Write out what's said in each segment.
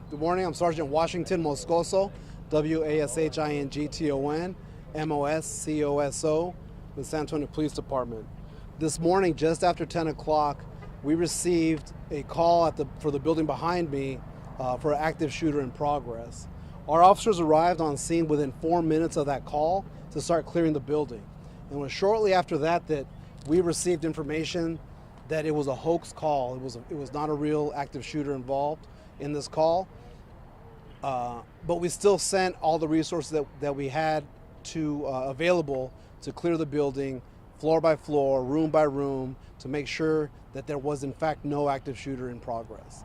Good morning. I'm Sergeant Washington Moscoso, Washington Moscoso, with San Antonio Police Department. This morning, just after 10 o'clock, we received a call for the building behind me for an active shooter in progress. Our officers arrived on scene within 4 minutes of that call to start clearing the building. And it was shortly after that that we received information that it was a hoax call. It was not a real active shooter involved in this call. But we still sent all the resources that we had available to clear the building floor by floor, room by room, to make sure that there was in fact no active shooter in progress.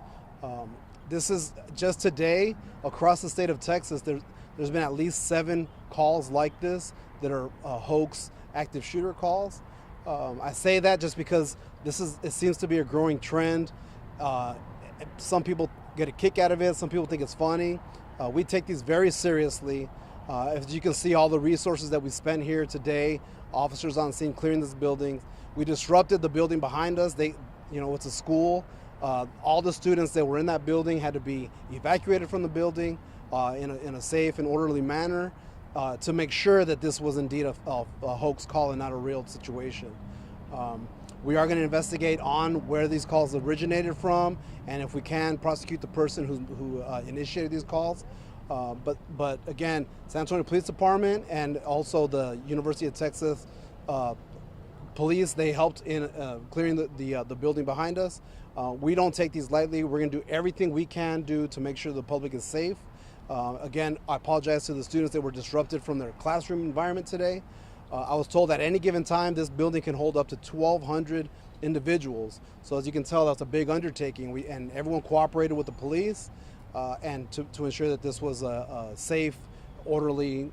This is just today across the state of Texas. There's been at least 7 calls like this that are hoax active shooter calls. I say that just because it seems to be a growing trend. Some people get a kick out of it. Some people think it's funny. We take these very seriously. As you can see, all the resources that we spent here today, officers on scene clearing this building. We disrupted the building behind us. It's a school. All the students that were in that building had to be evacuated from the building in a safe and orderly manner to make sure that this was indeed a hoax call and not a real situation. We are going to investigate on where these calls originated from, and if we can, prosecute the person who initiated these calls. But again, San Antonio Police Department and also the University of Texas Police, they helped in clearing the building behind us. We don't take these lightly. We're going to do everything we can do to make sure the public is safe. Again, I apologize to the students that were disrupted from their classroom environment today. I was told at any given time this building can hold up to 1,200 individuals. So as you can tell, that's a big undertaking. And everyone cooperated with the police and to ensure that this was a safe, orderly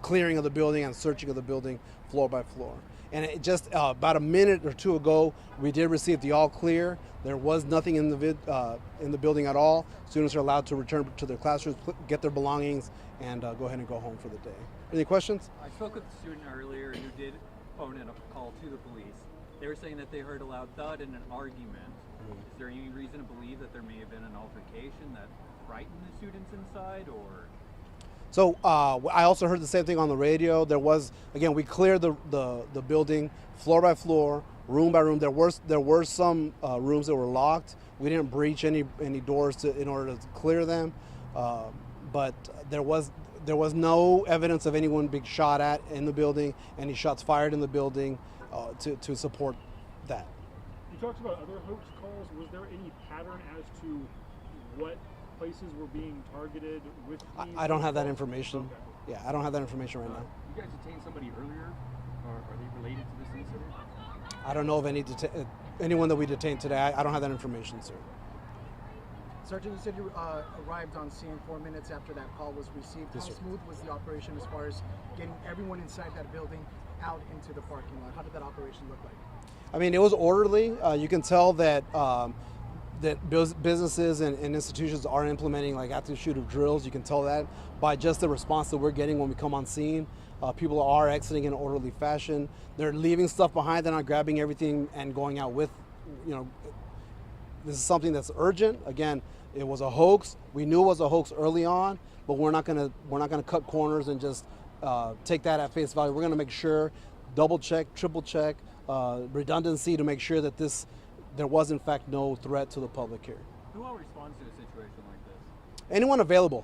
clearing of the building and searching of the building floor by floor. And it just about a minute or two ago, we did receive the all clear. There was nothing in the building at all. Students are allowed to return to their classrooms, get their belongings, and go ahead and go home for the day. Any questions? I spoke with a student earlier who did phone in a call to the police. They were saying that they heard a loud thud in an argument. Is there any reason to believe that there may have been an altercation that frightened the students inside, or? So I also heard the same thing on the radio. There was, again, we cleared the building floor by floor, room by room. There were some rooms that were locked. We didn't breach any doors in order to clear them, but there was no evidence of anyone being shot at in the building, any shots fired in the building to support that. You talked about other hoax calls. Was there any pattern as to what places were being targeted with these? I don't have that information. Okay. Yeah, I don't have that information right now. You guys detained somebody earlier, or are they related to this incident? I don't know of anyone that we detained today. I don't have that information, sir. Sergeant, you said you arrived on scene 4 minutes after that call was received. Yes, How sir. smooth was the operation as far as getting everyone inside that building out into the parking lot? How did that operation look like? I mean, it was orderly. You can tell that businesses and institutions are implementing like active shooter drills. You can tell that by just the response that we're getting when we come on scene. People are exiting in an orderly fashion. They're leaving stuff behind. They're not grabbing everything and going out with, this is something that's urgent. Again, it was a hoax. We knew it was a hoax early on, but we're not gonna cut corners and just take that at face value. We're gonna make sure, double check, triple check, redundancy to make sure that there was in fact no threat to the public here. Who all responds to a situation like this? Anyone available.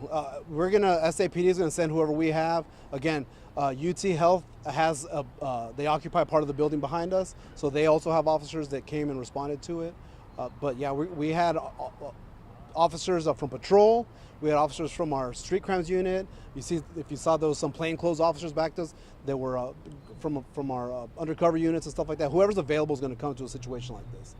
SAPD is gonna send whoever we have. Again, UT Health has they occupy part of the building behind us, so they also have officers that came and responded to it. But yeah, we had officers from patrol. We had officers from our street crimes unit. If you saw those some plainclothes officers back to us that were from our undercover units and stuff like that. Whoever's available is going to come to a situation like this.